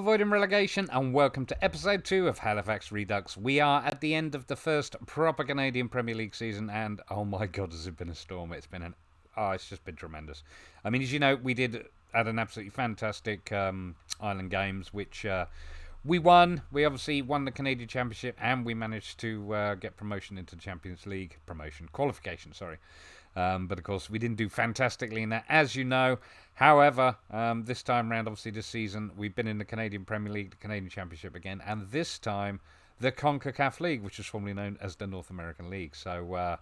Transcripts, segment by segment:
avoiding relegation, and welcome to episode 2 of Halifax Redux. We are at the end of the first proper Canadian Premier League season, and oh my god, has it been a storm. It's just been tremendous. I mean, as you know, we did had an absolutely fantastic Island Games, which we won. We obviously won the Canadian Championship, and we managed to get promotion into the Champions League. Qualification, sorry. But of course, we didn't do fantastically in that, as you know. However, this time round, obviously this season, we've been in the Canadian Premier League, the Canadian Championship again, and this time the CONCACAF League, which was formerly known as the North American League. So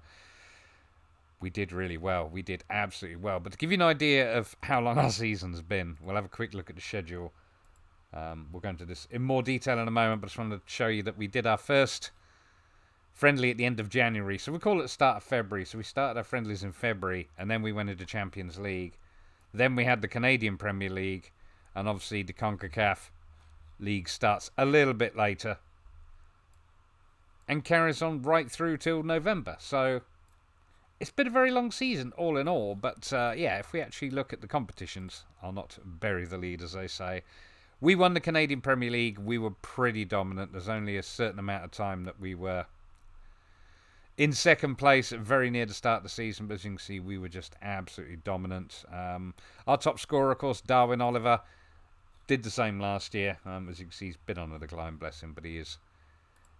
we did really well. We did absolutely well. But to give you an idea of how long our season's been, we'll have a quick look at the schedule. We'll go into this in more detail in a moment, but I just wanted to show you that we did our first friendly at the end of January, so we call it the start of February. So we started our friendlies in February, and then we went into Champions League. Then we had the Canadian Premier League, and obviously the CONCACAF League starts a little bit later and carries on right through till November. So it's been a very long season, all in all. But yeah, if we actually look at the competitions, I'll not bury the lead, as they say. We won the Canadian Premier League. We were pretty dominant. There's only a certain amount of time that we were in second place, very near the start of the season, but as you can see, we were just absolutely dominant. Our top scorer, of course, Darwin Oliver, did the same last year. As you can see, he's been on a decline, bless him, but he is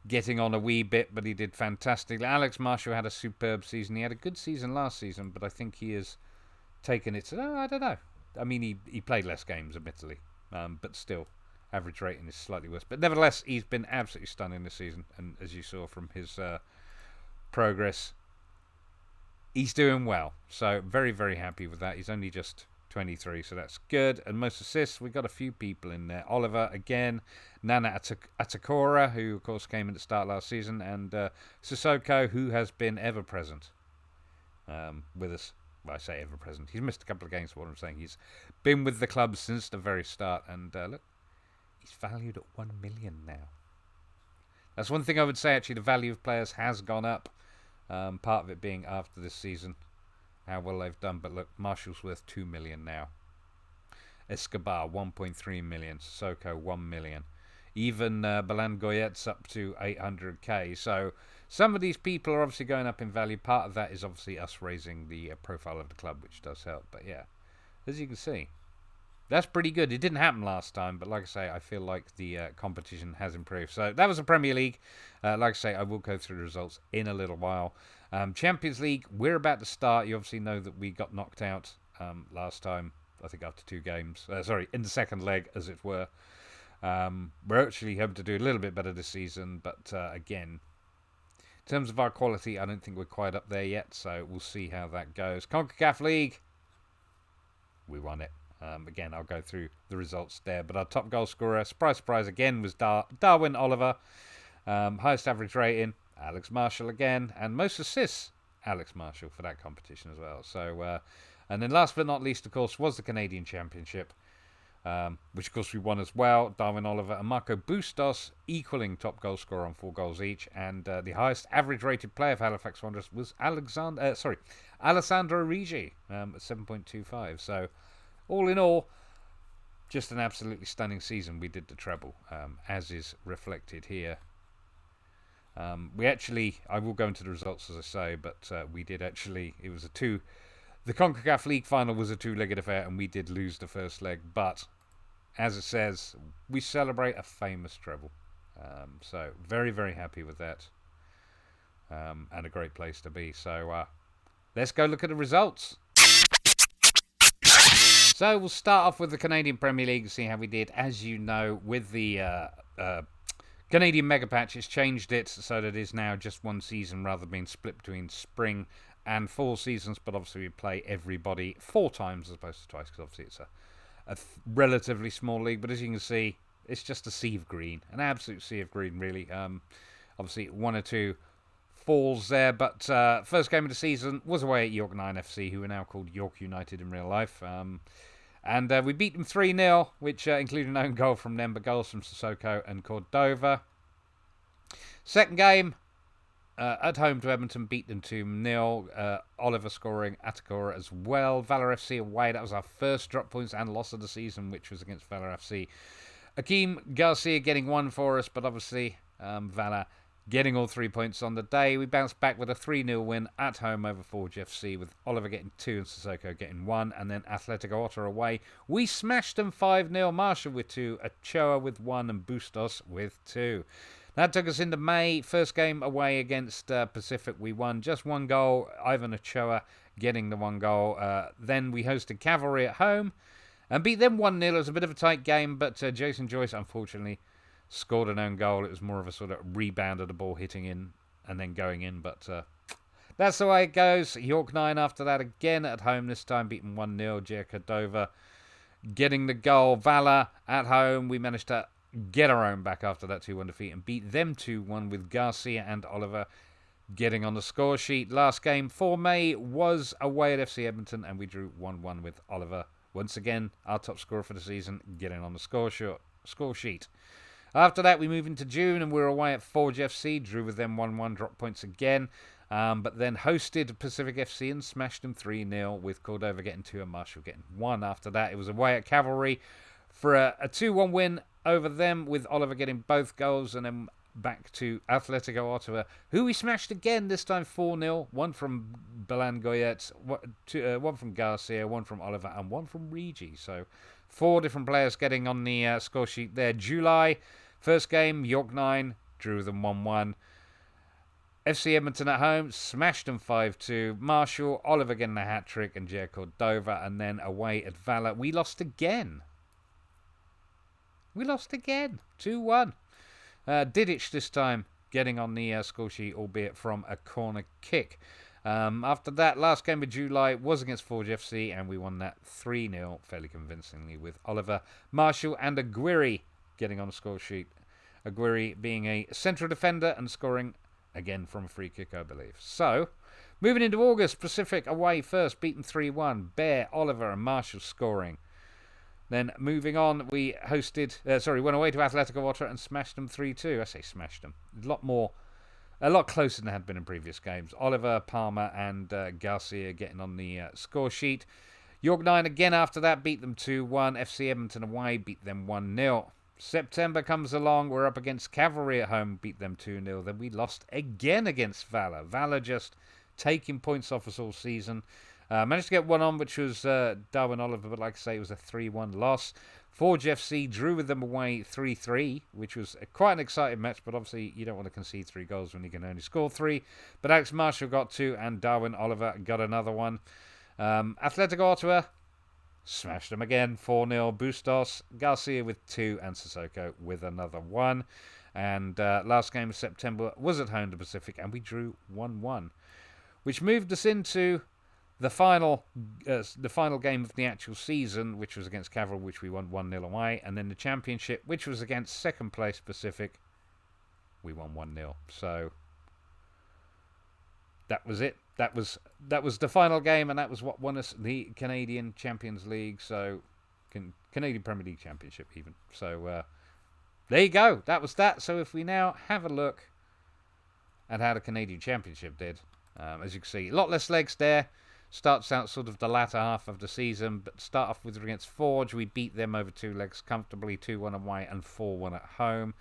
getting on a wee bit, but he did fantastically. Alex Marshall had a superb season. He had a good season last season, but I think he has taken it to, I don't know. I mean, he played less games, admittedly, but still, average rating is slightly worse. But nevertheless, he's been absolutely stunning this season, and as you saw from his progress, he's doing well, so very, very happy with that. He's only just 23, so that's good. And most assists, we got a few people in there. Oliver again, Nana Atakora, who of course came in at the start last season, and Sissoko, who has been ever present with us. Well, I say ever present, he's missed a couple of games for what I'm saying. He's been with the club since the very start, and look, he's valued at 1 million now. That's one thing I would say, actually. The value of players has gone up. Part of it being after this season, how well they've done. But look, Marshall's worth 2 million now. Escobar 1.3 million. Sissoko 1 million. Even Balan Goyet's up to 800k. So some of these people are obviously going up in value. Part of that is obviously us raising the profile of the club, which does help. But yeah, as you can see, that's pretty good. It didn't happen last time, but like I say, I feel like the competition has improved. So that was the Premier League. Like I say, I will go through the results in a little while. Champions League, we're about to start. You obviously know that we got knocked out last time, I think after 2 games. In the second leg, as it were. We're actually hoping to do a little bit better this season, but again, in terms of our quality, I don't think we're quite up there yet, so we'll see how that goes. CONCACAF League, we won it. Again, I'll go through the results there. But our top goal scorer, surprise, surprise, again, was Darwin Oliver. Highest average rating, Alex Marshall again. And most assists, Alex Marshall for that competition as well. So, and then last but not least, of course, was the Canadian Championship, which, of course, we won as well. Darwin Oliver and Marco Bustos equaling top goal scorer on 4 goals each. And the highest average rated player of Halifax Wanderers was Alessandro Rigi at 7.25. So, all in all, just an absolutely stunning season. We did the treble, as is reflected here. I will go into the results as I say, but we did actually, the CONCACAF League final was a 2-legged affair, and we did lose the first leg, but as it says, we celebrate a famous treble. So very, very happy with that, and a great place to be. So let's go look at the results. So we'll start off with the Canadian Premier League and see how we did. As you know, with the Canadian Megapatch, it's changed it so that it is now just one season rather than being split between spring and fall seasons. But obviously we play everybody 4 times as opposed to twice, because obviously it's a relatively small league. But as you can see, it's just a sea of green, an absolute sea of green, really. Obviously 1 or 2 falls there, but first game of the season was away at York 9 FC, who are now called York United in real life. And we beat them 3-0, which included an own goal from them, but goals from Sissoko and Cordova. Second game, at home to Edmonton, beat them 2-0. Oliver scoring, Atakora as well. Valor FC away, that was our first drop points and loss of the season, which was against Valor FC. Akeem Garcia getting 1 for us, but obviously Vala getting all 3 points on the day. We bounced back with a 3-0 win at home over Forge FC, with Oliver getting 2 and Sissoko getting 1. And then Atletico Ottawa away, we smashed them 5-0. Marshall with 2, Ochoa with 1, and Bustos with 2. That took us into May. First game away against Pacific, we won. Just 1 goal. Ivan Ochoa getting the 1 goal. Then we hosted Cavalry at home and beat them 1-0. It was a bit of a tight game, but Jason Joyce, unfortunately, scored an own goal. It was more of a sort of rebound of the ball hitting in and then going in, but that's the way it goes. York 9 after that again at home, this time beaten 1-0. Jer Cordova getting the goal. Vala at home, we managed to get our own back after that 2-1 defeat and beat them 2-1 with Garcia and Oliver getting on the score sheet. Last game for May was away at FC Edmonton, and we drew 1-1 with Oliver. Once again, our top scorer for the season getting on the score sheet. After that, we move into June, and we're away at Forge FC. Drew with them 1-1, dropped points again. But then hosted Pacific FC and smashed them 3-0, with Cordova getting 2 and Marshall getting 1. After that, it was away at Cavalry for a 2-1 win over them, with Oliver getting both goals. And then back to Atletico Ottawa, who we smashed again, this time 4-0. 1 from Belangoyet, 1 from Garcia, 1 from Oliver, and 1 from Regi. So 4 different players getting on the score sheet there. July, first game, York 9, drew them 1-1. FC Edmonton at home, smashed them 5-2. Marshall, Oliver getting a hat-trick, and Jer Cordova. And then away at Vala, we lost again. 2-1. Didic this time getting on the score sheet, albeit from a corner kick. After that, last game of July was against Forge FC, and we won that 3-0 fairly convincingly, with Oliver, Marshall, and Aguirre getting on the score sheet. Aguirre being a central defender and scoring again from a free kick, I believe. So, moving into August, Pacific away first, beaten 3-1. Bear, Oliver, and Marshall scoring. Then moving on, we went away to Atletico Ottawa and smashed them 3-2. I say smashed them. A lot closer than it had been in previous games. Oliver, Palmer, and Garcia getting on the score sheet. York 9 again after that, beat them 2-1. FC Edmonton away, beat them 1-0. September comes along, we're up against Cavalry at home, beat them 2-0. Then we lost again against Vala. Vala just taking points off us all season. Managed to get 1 on, which was Darwin Oliver, but like I say, it was a 3-1 loss. Forge FC drew with them away 3-3, which was quite an exciting match, but obviously you don't want to concede 3 goals when you can only score 3. But Alex Marshall got 2, and Darwin Oliver got another 1. Atletico Ottawa smashed them again, 4-0. Bustos, Garcia with 2, and Sissoko with another 1. And last game of September was at home to Pacific, and we drew 1-1, which moved us into the final game of the actual season, which was against Cavalry, which we won 1-0 away, and then the championship, which was against second place Pacific, we won 1-0. So that was it. That was the final game, and that was what won us the Canadian Champions League, so Canadian Premier League Championship even. So there you go. That was that. So if we now have a look at how the Canadian Championship did, as you can see, a lot less legs there. Starts out sort of the latter half of the season, but start off with against Forge. We beat them over 2 legs comfortably, 2-1 away and 4-1 at home.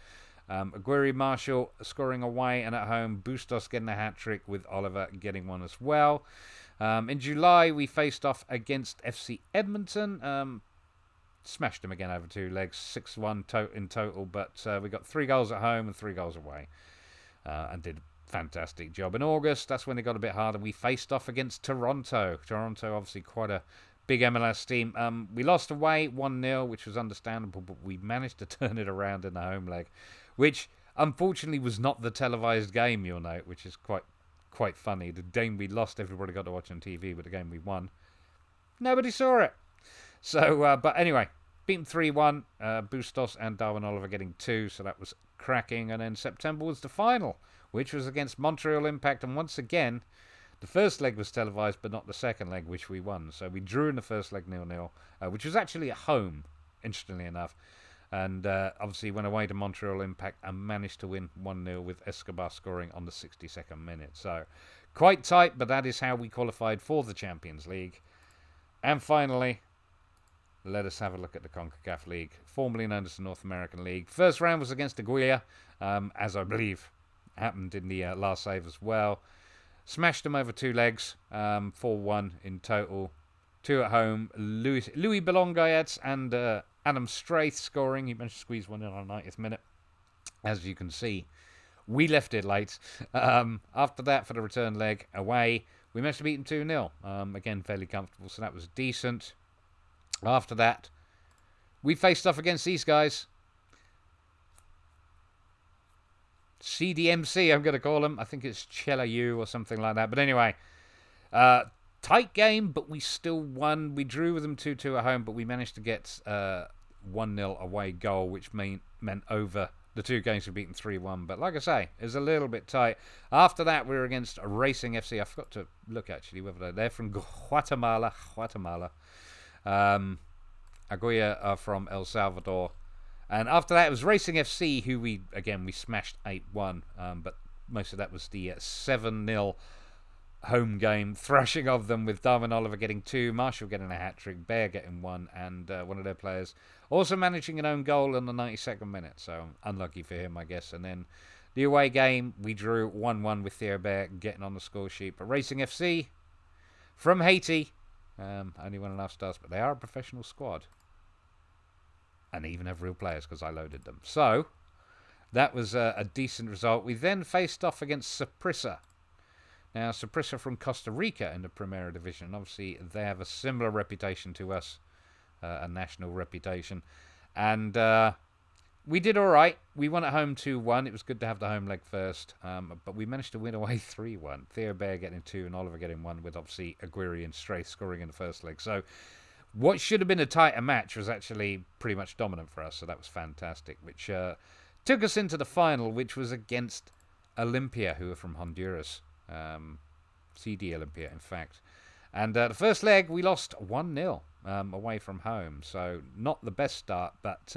Aguirre, Marshall scoring away and at home. Bustos getting a hat-trick, with Oliver getting 1 as well. In July, we faced off against FC Edmonton. Smashed them again over 2 legs, 6-1 in total, but we got 3 goals at home and 3 goals away, and did fantastic job. In August, that's when it got a bit harder. We faced off against Toronto. Toronto, obviously quite a big MLS team. We lost away 1-0, which was understandable, but we managed to turn it around in the home leg, which unfortunately was not the televised game, you'll note, which is quite funny. The game we lost, everybody got to watch on TV, but the game we won, nobody saw it. So, but anyway, beaten 3-1. Bustos and Darwin Oliver getting 2, so that was cracking. And then September was the final, which was against Montreal Impact, and once again, the first leg was televised, but not the second leg, which we won. So we drew in the first leg 0-0, which was actually at home, interestingly enough, and obviously went away to Montreal Impact and managed to win 1-0 with Escobar scoring on the 62nd minute. So quite tight, but that is how we qualified for the Champions League. And finally, let us have a look at the CONCACAF League, formerly known as the North American League. First round was against Aguila, as I believe happened in the last save as well. Smashed them over 2 legs, 4-1 in total. 2 at home. Louis Belongayats and Adam Straith scoring. He managed to squeeze one in on the 90th minute. As you can see, we left it late. After that, for the return leg away, we managed to beat them 2-0. Again, fairly comfortable, so that was decent. After that, we faced off against these guys. CDMC, I'm going to call them. I think it's Chela U or something like that. But anyway, tight game, but we still won. We drew with them 2-2 at home, but we managed to get 1-0 away goal, which meant over the 2 games we beaten 3-1. But like I say, it was a little bit tight. After that, we were against Racing FC. I forgot to look, actually, whether they're from Guatemala. Aguila are from El Salvador. And after that, it was Racing FC, who we smashed 8-1. But most of that was the 7-0 home game, thrashing of them, with Darwin Oliver getting 2, Marshall getting a hat-trick, Bear getting 1, and one of their players also managing an own goal in the 92nd minute. So unlucky for him, I guess. And then the away game, we drew 1-1 with Theo Bear getting on the score sheet. But Racing FC from Haiti, only 1.5 stars, but they are a professional squad. And even have real players, because I loaded them. So, that was a decent result. We then faced off against Saprissa. Now, Saprissa from Costa Rica in the Primera Division. Obviously, they have a similar reputation to us, a national reputation. And we did all right. We won at home 2-1. It was good to have the home leg first. But we managed to win away 3-1. Theo Bear getting 2 and Oliver getting 1, with obviously Aguirre and Straith scoring in the first leg. So, what should have been a tighter match was actually pretty much dominant for us, so that was fantastic, which took us into the final, which was against Olympia, who are from Honduras. CD Olympia, in fact. And the first leg, we lost 1-0 away from home, so not the best start, but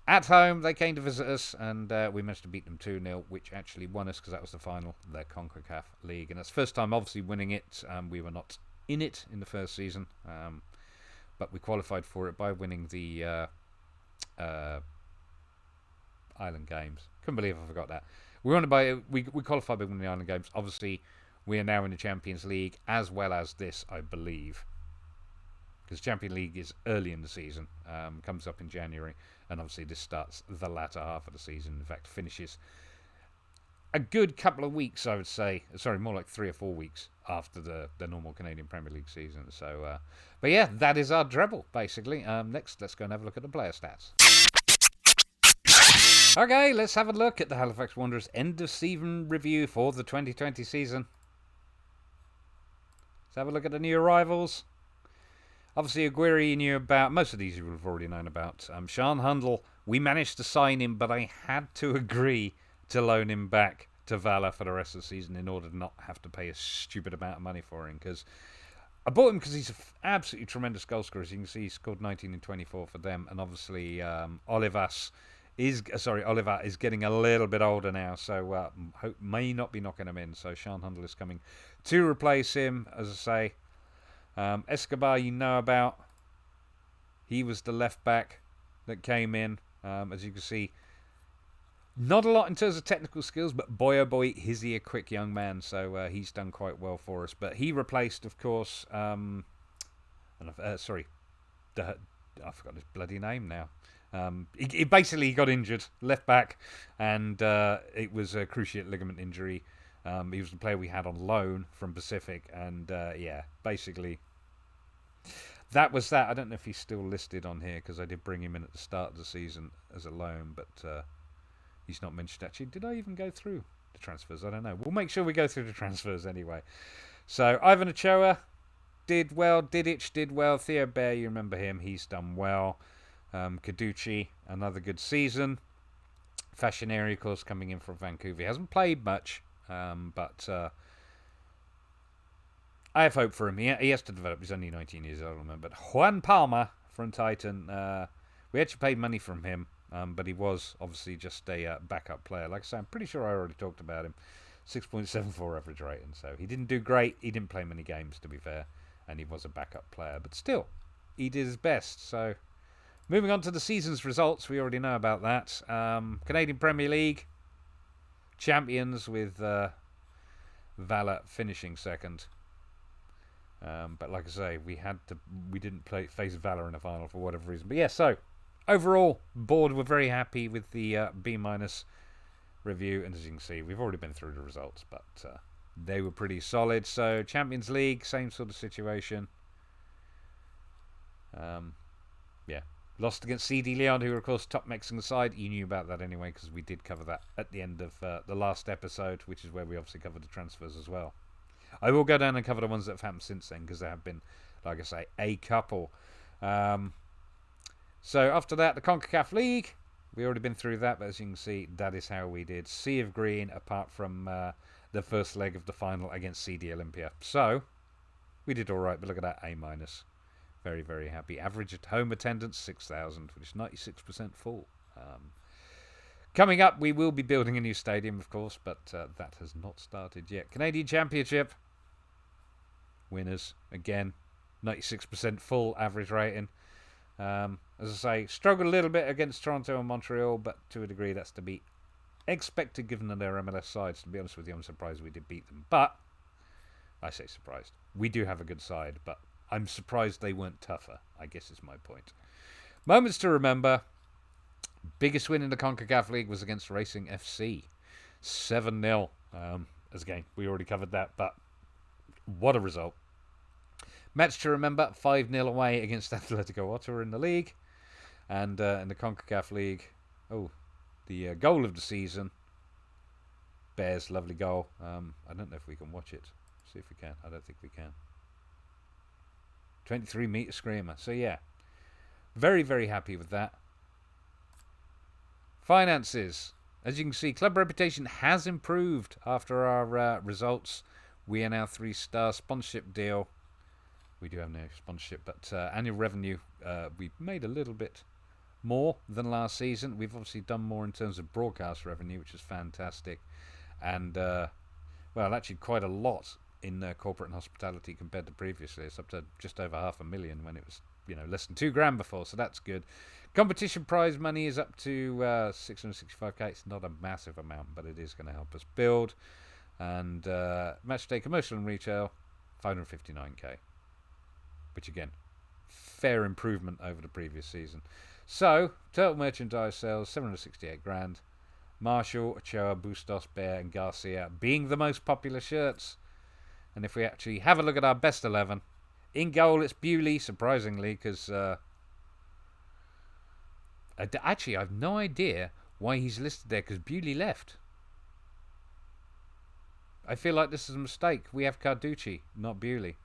at home, they came to visit us, and we managed to beat them 2-0, which actually won us, because that was the final of their CONCACAF League. And that's the first time, obviously, winning it. We were not in it in the first season. But we qualified for it by winning the Island Games. Couldn't believe I forgot that. We qualified by winning the Island Games. Obviously, we are now in the Champions League, as well as this, I believe. Because Champions League is early in the season. Comes up in January. And obviously this starts the latter half of the season. In fact, finishes a good couple of weeks, I would say. Sorry, more like 3 or 4 weeks after the normal Canadian Premier League season. So, but yeah, that is our treble, basically. Next, let's go and have a look at the player stats. Okay, let's have a look at the Halifax Wanderers end of season review for the 2020 season. Let's have a look at the new arrivals. Obviously, Aguirre you knew about. Most of these you would have already known about. Sean Hundle, we managed to sign him, but I had to agree to loan him back to Valor for the rest of the season in order to not have to pay a stupid amount of money for him. Because I bought him because he's an absolutely tremendous goal scorer. As you can see, he scored 19 and 24 for them. And obviously, Oliver is getting a little bit older now, so may not be knocking him in. So Sean Hundle is coming to replace him, as I say. Escobar, you know about. He was the left back that came in. As you can see, not a lot in terms of technical skills, but boy oh boy, is he a quick young man. So he's done quite well for us. But he replaced, of course, I forgot his bloody name now. He basically got injured, left back, and it was a cruciate ligament injury. He was the player we had on loan from Pacific, and basically that was that. I don't know if he's still listed on here because I did bring him in at the start of the season as a loan, but he's not mentioned actually. Did I even go through the transfers? I don't know. We'll make sure we go through the transfers anyway. So Ivan Ochoa did well, Didic did well, Theo Bear, you remember him, he's done well. Caducci, another good season. Fashionary, of course, coming in from Vancouver. He hasn't played much, but I have hope for him. He has to develop. He's only 19 years old, remember. But Juan Palma from Titan, we actually paid money from him, but he was obviously just a backup player. Like I say, I'm pretty sure I already talked about him. 6.74 average rating, so he didn't do great. He didn't play many games, to be fair, and he was a backup player, but still, he did his best. So, moving on to the season's results, we already know about that. Canadian Premier League champions with Valor finishing second. But like I say, we didn't face Valor in the final for whatever reason. But yeah, so overall, board we're very happy with the B- review, and as you can see, we've already been through the results, but they were pretty solid. So Champions League, same sort of situation. Yeah, lost against CD Leon, who are of course top Mexican side. You knew about that anyway because we did cover that at the end of the last episode, which is where we obviously covered the transfers as well. I will go down and cover the ones that have happened since then because there have been, like I say, a couple. So after that, the CONCACAF League. We've already been through that, but as you can see, that is how we did. Sea of Green, apart from the first leg of the final against CD Olympia. So, we did alright, but look at that, A-. Very, very happy. Average at home attendance, 6,000, which is 96% full. Coming up, we will be building a new stadium, of course, but that has not started yet. Canadian Championship. Winners, again, 96% full average rating. As I say, struggled a little bit against Toronto and Montreal, but to a degree that's to be expected given that they're MLS sides. To be honest with you, I'm surprised we did beat them. But, I say surprised. We do have a good side, but I'm surprised they weren't tougher, I guess is my point. Moments to remember. Biggest win in the CONCACAF League was against Racing FC. 7-0. As again, we already covered that, but what a result. Match to remember, 5-0 away against Atletico Ottawa in the league. And in the CONCACAF League, the goal of the season. Bears, lovely goal. I don't know if we can watch it. See if we can. I don't think we can. 23-metre screamer. So yeah, very, very happy with that. Finances. As you can see, club reputation has improved after our results. We are now 3-star sponsorship deal. We do have no sponsorship, but annual revenue, we've made a little bit more than last season. We've obviously done more in terms of broadcast revenue, which is fantastic. And, well, actually quite a lot in corporate and hospitality compared to previously. It's up to just over $500,000 when it was, less than $2,000 before, so that's good. Competition prize money is up to $665K. It's not a massive amount, but it is going to help us build. And matchday commercial and retail, $559K. Which again, fair improvement over the previous season. So, total merchandise sales, $768,000. Marshall, Ochoa, Bustos, Bear, and Garcia being the most popular shirts. And if we actually have a look at our best 11, in goal it's Bewley, surprisingly, because actually I have no idea why he's listed there, because Bewley left. I feel like this is a mistake. We have Carducci, not Bewley.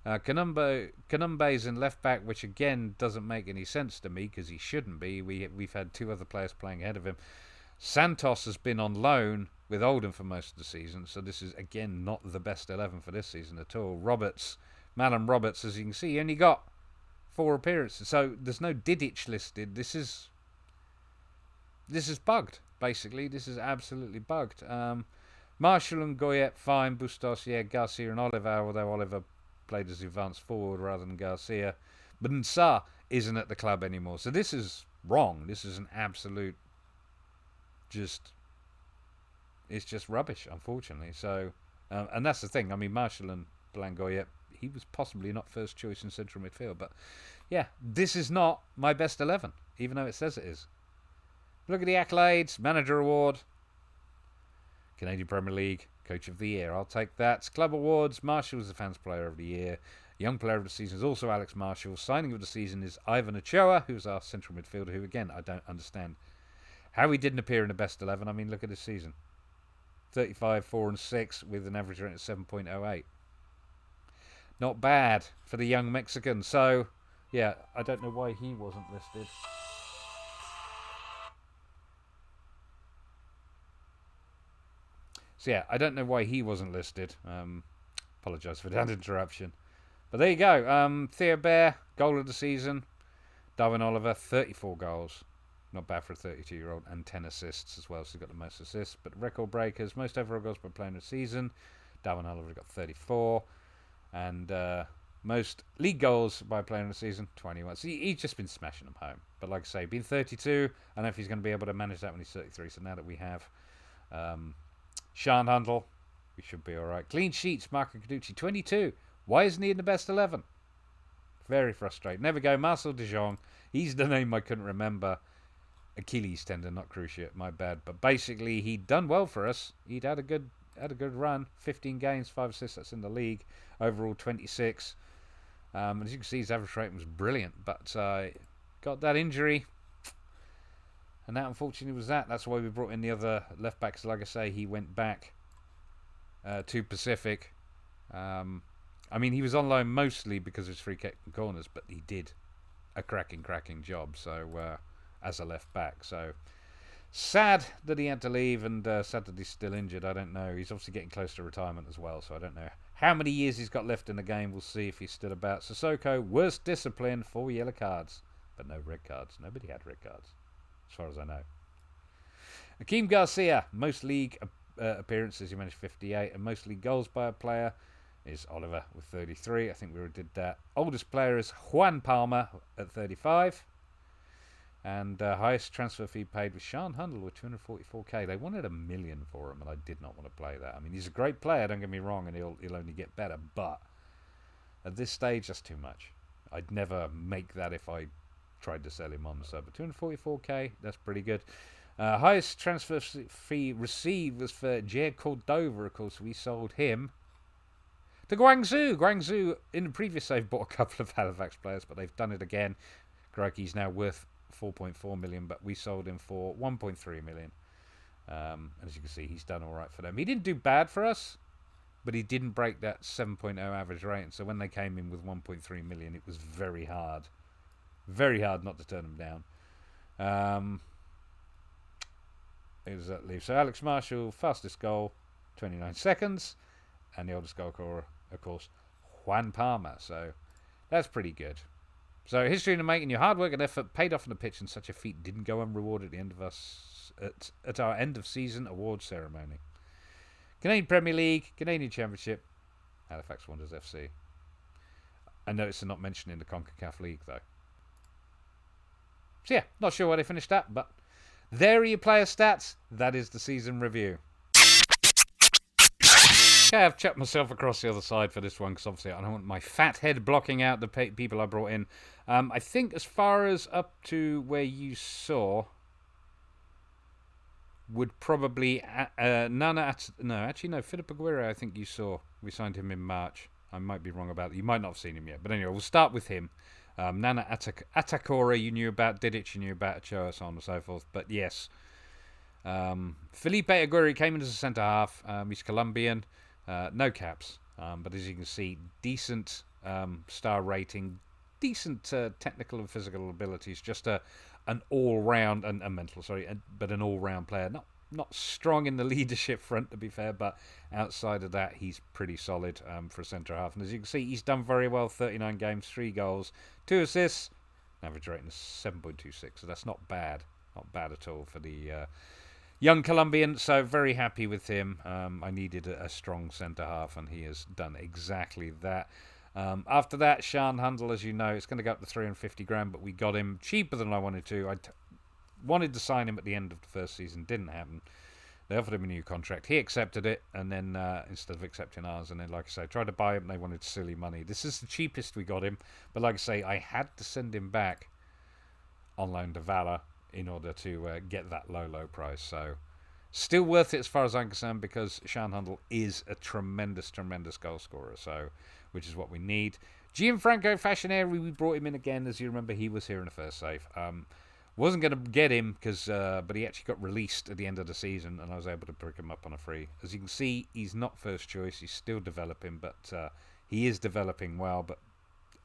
Kanumbe's in left back, which again doesn't make any sense to me because he shouldn't be. We've had two other players playing ahead of him. Santos has been on loan with Oldham for most of the season, so this is again not the best 11 for this season at all. Malcolm Roberts, as you can see, he only got 4 appearances, so there's no Didic listed. This is bugged. Basically, this is absolutely bugged. Marshall and Goyet fine. Bustos, yeah, Garcia and Oliver, although Oliver played as advanced forward rather than Garcia. But Nsah isn't at the club anymore. So this is wrong. This is an absolute it's just rubbish, unfortunately. So, and that's the thing. I mean, Marshall and Blangoyet, he was possibly not first choice in central midfield. But yeah, this is not my best 11, even though it says it is. Look at the accolades. Manager award. Canadian Premier League Coach of the Year. I'll take that. Club awards. Marshall is the Fans Player of the Year. Young Player of the Season is also Alex Marshall. Signing of the season is Ivan Ochoa, who's our central midfielder, who, again, I don't understand how he didn't appear in the best 11. I mean, look at his season. 35, 4 and 6 with an average rate of 7.08. Not bad for the young Mexican. So, yeah, I don't know why he wasn't listed. So yeah, I don't know why he wasn't listed. Apologise for that interruption. But there you go. Theo Bear, goal of the season. Darwin Oliver, 34 goals. Not bad for a 32-year-old. And 10 assists as well, so he's got the most assists. But record breakers, most overall goals per player in the season. Darwin Oliver got 34. And Most league goals by a player in the season, 21. So he's just been smashing them home. But like I say, being 32, I don't know if he's going to be able to manage that when he's 33. So now that we have Sean Hundle, we should be all right. Clean sheets, Marco Caducci, 22. Why isn't he in the best 11? Very frustrating. Never go. Marcel de Jong, he's the name I couldn't remember. Achilles tendon, not cruciate, my bad. But basically, he'd done well for us. He'd had a good run. 15 games, 5 assists. That's in the league. Overall, 26. As you can see, his average rating was brilliant. But got that injury. And that, unfortunately, was that. That's why we brought in the other left back. So like I say, he went back to Pacific. I mean, he was on loan mostly because of his free kick and corners. But he did a cracking job. So... as a left back, so sad that he had to leave, and sad that he's still injured. I don't know. He's obviously getting close to retirement as well, so I don't know how many years he's got left in the game. We'll see if he's still about. Sissoko, worst discipline, 4 yellow cards, but no red cards. Nobody had red cards, as far as I know. Akeem Garcia, most league appearances, he managed 58, and most league goals by a player is Oliver with 33. I think we already did that. Oldest player is Juan Palmer at 35. And highest transfer fee paid was Sean Hundle with 244k. They wanted $1 million for him, and I did not want to play that. I mean, he's a great player, don't get me wrong, and he'll only get better. But at this stage, that's too much. I'd never make that if I tried to sell him on. So, but 244k, that's pretty good. Highest transfer fee received was for Jair Cordova. Of course, we sold him to Guangzhou. Guangzhou, in the previous save, bought a couple of Halifax players, but they've done it again. Crikey's now worth 4.4 million, but we sold him for 1.3 million. As you can see, he's done all right for them. He didn't do bad for us, but he didn't break that 7.0 average rating. So when they came in with 1.3 million, it was very hard not to turn them down. Who does that leave? So Alex Marshall, fastest goal, 29 seconds, and the oldest goal scorer, of course, Juan Palmer. So that's pretty good. So history in the making, your hard work and effort paid off on the pitch, and such a feat didn't go unrewarded at the end of at our end of season award ceremony. Canadian Premier League, Canadian Championship, Halifax Wanderers FC. I noticed they're not mentioned in the CONCACAF League though. So yeah, not sure why they finished that, but there are your player stats. That is the season review. Okay, I've chucked myself across the other side for this one because obviously I don't want my fat head blocking out the people I brought in. I think as far as up to where you saw would probably Philip Aguirre. I think you saw. We signed him in March. I might be wrong about that. You might not have seen him yet, but anyway, we'll start with him. Nana Atakora, you knew about. Didic, you knew about. Ochoa, so on and so forth. But yes, Felipe Aguirre came in as a centre half. He's Colombian. No caps, but as you can see, decent star rating, decent technical and physical abilities. Just an all-round and mental, but an all-round player. Not strong in the leadership front, to be fair, but outside of that, he's pretty solid for a centre half. And as you can see, he's done very well. 39 games, 3 goals, 2 assists, average rating is 7.26. So that's not bad at all for the young Colombian, so very happy with him. I needed a strong centre-half, and he has done exactly that. After that, Sean Hundle, as you know, it's going to go up to 350 grand, but we got him cheaper than I wanted to. I wanted to sign him at the end of the first season. Didn't happen. They offered him a new contract. He accepted it, and then instead of accepting ours, and then, like I say, tried to buy him, and they wanted silly money. This is the cheapest we got him, but like I say, I had to send him back on loan to Valor in order to get that low price. So still worth it as far as I'm concerned, because Sean Hundle is a tremendous goal scorer, so which is what we need. Gianfranco Fascineri, we brought him in again. As you remember, he was here in the first save. Wasn't going to get him but he actually got released at the end of the season, and I was able to pick him up on a free. As you can see, he's not first choice. He's still developing, but he is developing well. But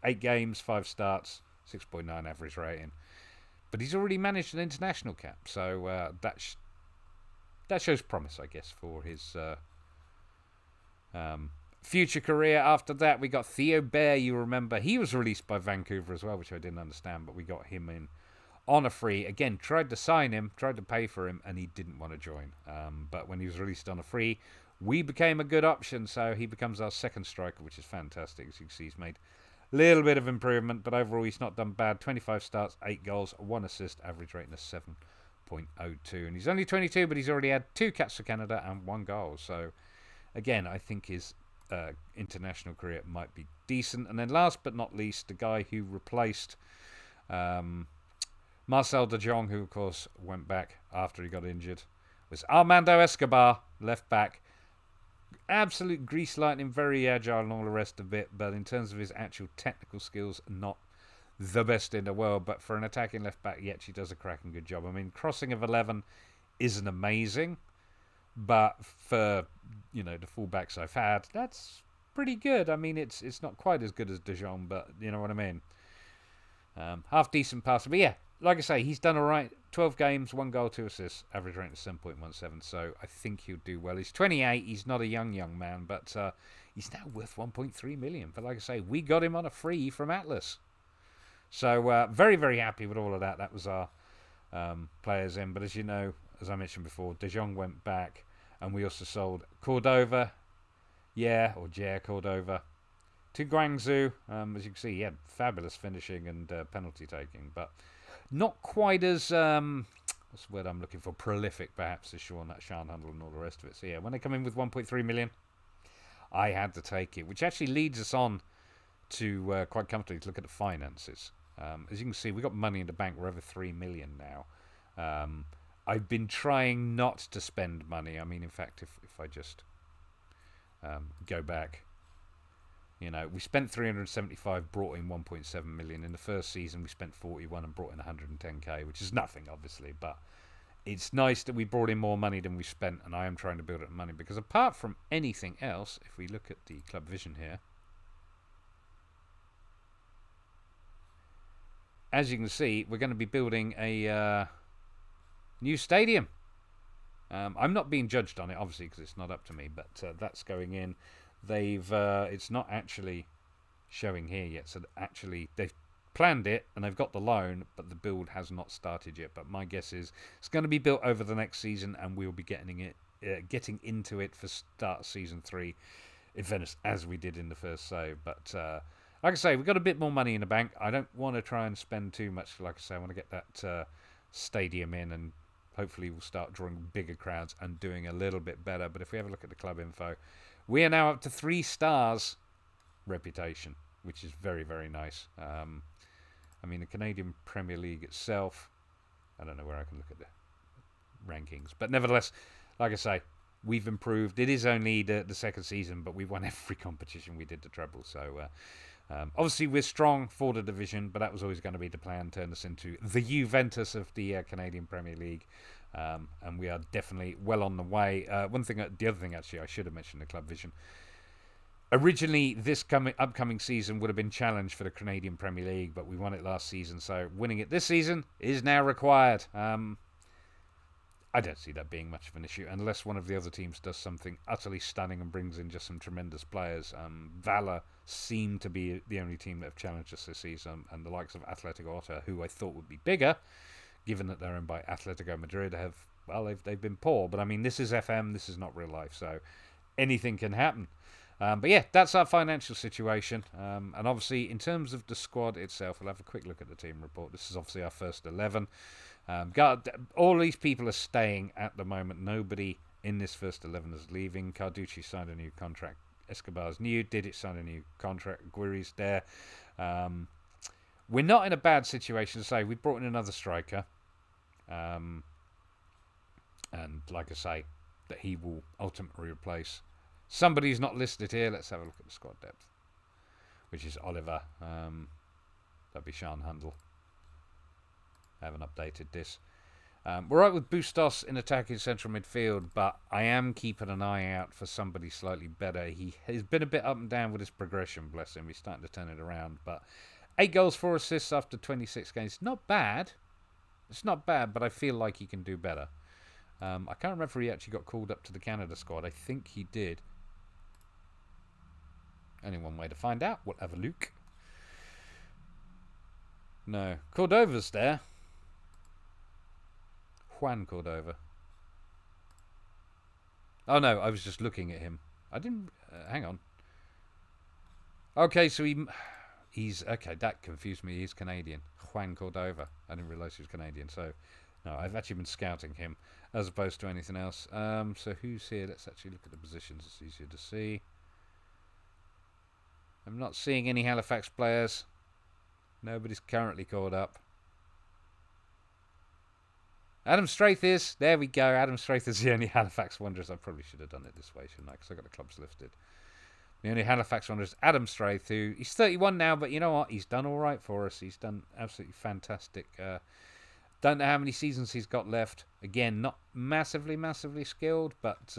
8 games, 5 starts, 6.9 average rating. But he's already managed an international cap, so that shows promise, I guess, for his future career. After that, we got Theo Bair. You remember, he was released by Vancouver as well, which I didn't understand, but we got him in on a free. Again, tried to sign him, tried to pay for him, and he didn't want to join. But when he was released on a free, we became a good option, so he becomes our second striker, which is fantastic. As you can see, he's made Little bit of improvement, but overall he's not done bad. 25 starts, 8 goals, 1 assist, average rating of 7.02. And he's only 22, but he's already had 2 caps for Canada and 1 goal. So, again, I think his international career might be decent. And then last but not least, the guy who replaced Marcel de Jong, who, of course, went back after he got injured, was Armando Escobar, left back. Absolute grease lightning, very agile and all the rest of it, but in terms of his actual technical skills, not the best in the world. But for an attacking left back, he actually does a cracking good job. I mean, crossing of 11 isn't amazing, but for, you know, the fullbacks I've had, that's pretty good. I mean, it's not quite as good as De Jong, but you know what I mean. Half decent passer, but yeah, like I say, he's done all right. 12 games, 1 goal, 2 assists, average rating of 7.17. So I think he'll do well. He's 28. He's not a young man, but he's now worth 1.3 million. But like I say, we got him on a free from Atlas. So very, very happy with all of that. That was our players in. But as you know, as I mentioned before, De Jong went back, and we also sold Cordova, Jair Cordova, to Guangzhou. As you can see, he had fabulous finishing and penalty taking, but not quite as what's the word I'm looking for? Prolific, perhaps, as Sean Handel and all the rest of it. So yeah, when they come in with 1.3 million, I had to take it, which actually leads us on to quite comfortably to look at the finances. As you can see, we got money in the bank. We're over 3 million now. I've been trying not to spend money. I mean, in fact, if I just go back. You know, we spent 375, brought in 1.7 million. In the first season, we spent 41 and brought in 110k, which is nothing, obviously. But it's nice that we brought in more money than we spent, and I am trying to build up money. Because apart from anything else, if we look at the club vision here, as you can see, we're going to be building a new stadium. I'm not being judged on it, obviously, because it's not up to me, but that's going in. They've it's not actually showing here yet, so actually they've planned it and they've got the loan, but the build has not started yet. But my guess is it's going to be built over the next season, and we'll be getting into it for start season 3 in Venice, as we did in the first save. But like I say, we've got a bit more money in the bank. I don't want to try and spend too much. Like I say, I want to get that stadium in, and hopefully we'll start drawing bigger crowds and doing a little bit better. But if we have a look at the club info, we are now up to 3 stars reputation, which is very, very nice. I mean, the Canadian Premier League itself, I don't know where I can look at the rankings. But nevertheless, like I say, we've improved. It is only the second season, but we won every competition we did the treble. So obviously we're strong for the division, but that was always going to be the plan, turn us into the Juventus of the Canadian Premier League. And we are definitely well on the way. The other thing, actually, I should have mentioned the club vision. Originally, this upcoming season would have been challenged for the Canadian Premier League, but we won it last season, so winning it this season is now required. I don't see that being much of an issue, unless one of the other teams does something utterly stunning and brings in just some tremendous players. Valor seem to be the only team that have challenged us this season, and the likes of Atletico Otta, who I thought would be bigger, given that they're owned by Atletico Madrid, they've been poor. But I mean, this is FM, this is not real life, so anything can happen. But yeah, that's our financial situation. And obviously, in terms of the squad itself, we'll have a quick look at the team report. This is obviously our first 11. All these people are staying at the moment. Nobody in this first 11 is leaving. Carducci signed a new contract. Escobar's new. Didic signed a new contract. Guiri's there. We're not in a bad situation to say. We brought in another striker. And like I say, that he will ultimately replace somebody who's not listed here. Let's have a look at the squad depth, which is Oliver. That'd be Sean Handel. I haven't updated this. We're right with Bustos in attacking central midfield, but I am keeping an eye out for somebody slightly better. He has been a bit up and down with his progression, bless him. He's starting to turn it around, but 8 goals, 4 assists after 26 games. Not bad. It's not bad, but I feel like he can do better. I can't remember if he actually got called up to the Canada squad. I think he did. Only one way to find out. We'll have a look. No. Cordova's there. Juan Cordova. Oh no, I was just looking at him. I didn't... hang on. Okay, so He's okay. That confused me. He's Canadian. Juan Cordova. I didn't realise he was Canadian. So, no, I've actually been scouting him as opposed to anything else. So who's here? Let's actually look at the positions. It's easier to see. I'm not seeing any Halifax players. Nobody's currently called up. Adam Straith is. There we go. Adam Straith is the only Halifax Wanderers. I probably should have done it this way, shouldn't I? Because I got the clubs listed. The only Halifax Wanderers, Adam Straith, who he's 31 now, but you know what? He's done all right for us. He's done absolutely fantastic. Don't know how many seasons he's got left. Again, not massively skilled, but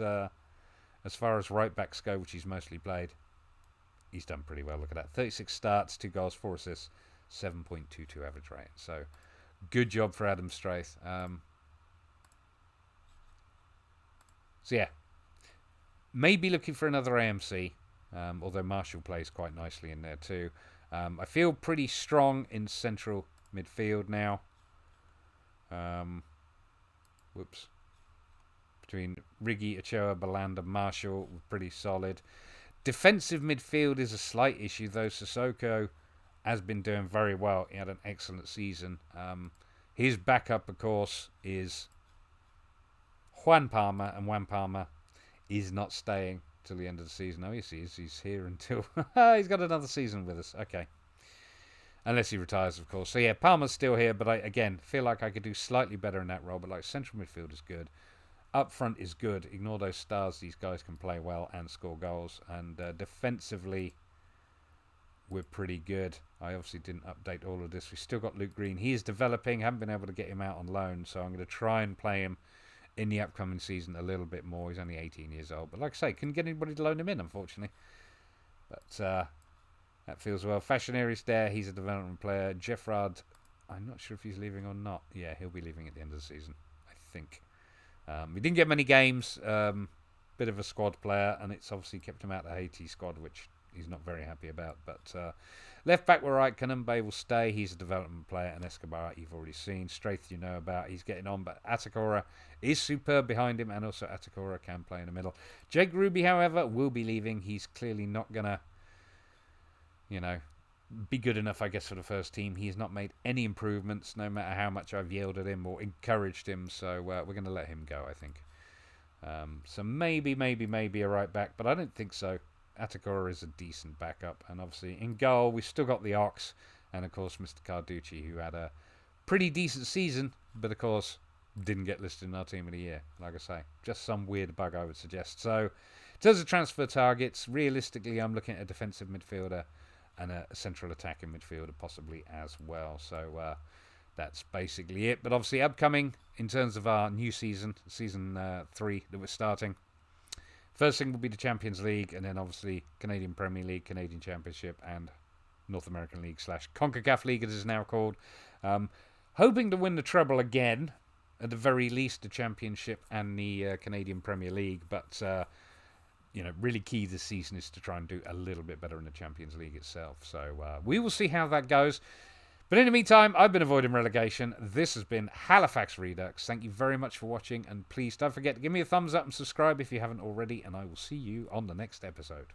as far as right backs go, which he's mostly played, he's done pretty well. Look at that. 36 starts, 2 goals, 4 assists, 7.22 average rate. So good job for Adam Straith. So yeah, maybe looking for another AMC. Although Marshall plays quite nicely in there too. I feel pretty strong in central midfield now. Between Riggy, Ochoa, Belanda, Marshall, pretty solid. Defensive midfield is a slight issue though. Sissoko has been doing very well. He had an excellent season. His backup, of course, is Juan Palmer, and Juan Palmer is not staying till the end of the season. Oh, yes, he is. He's here until... he's got another season with us. Okay. Unless he retires, of course. So, yeah, Palmer's still here, but I, again, feel like I could do slightly better in that role. But, like, central midfield is good. Up front is good. Ignore those stars. These guys can play well and score goals. And defensively, we're pretty good. I obviously didn't update all of this. We've still got Luke Green. He is developing. Haven't been able to get him out on loan, so I'm going to try and play him in the upcoming season a little bit more. He's only 18 years old. But like I say, couldn't get anybody to loan him in, unfortunately. But that feels well. Fashioneri's there. He's a development player. Jeffrard, I'm not sure if he's leaving or not. Yeah, he'll be leaving at the end of the season, I think. He didn't get many games. Bit of a squad player, and it's obviously kept him out of the Haiti squad, which he's not very happy about. But left back, we're right. Kanumbe will stay. He's a development player. And Escobar, you've already seen. Straith, you know about. He's getting on. But Atakora is superb behind him. And also Atakora can play in the middle. Jake Ruby, however, will be leaving. He's clearly not going to, you know, be good enough, I guess, for the first team. He's not made any improvements, no matter how much I've yelled at him or encouraged him. So we're going to let him go, I think. So maybe a right back. But I don't think so. Atakora is a decent backup, and obviously in goal we've still got the Ox, and of course Mr. Carducci, who had a pretty decent season, but of course didn't get listed in our team of the year. Like I say, just some weird bug, I would suggest. So in terms of transfer targets, realistically I'm looking at a defensive midfielder and a central attacking midfielder possibly as well. So that's basically it. But obviously upcoming in terms of our new season 3 that we're starting, first thing will be the Champions League, and then obviously Canadian Premier League, Canadian Championship, and North American League / CONCACAF League, as it is now called. Hoping to win the treble again, at the very least the Championship and the Canadian Premier League. But, you know, really key this season is to try and do a little bit better in the Champions League itself. So we will see how that goes. But in the meantime, I've been avoiding relegation. This has been Halifax Redux. Thank you very much for watching, and please don't forget to give me a thumbs up and subscribe if you haven't already, and I will see you on the next episode.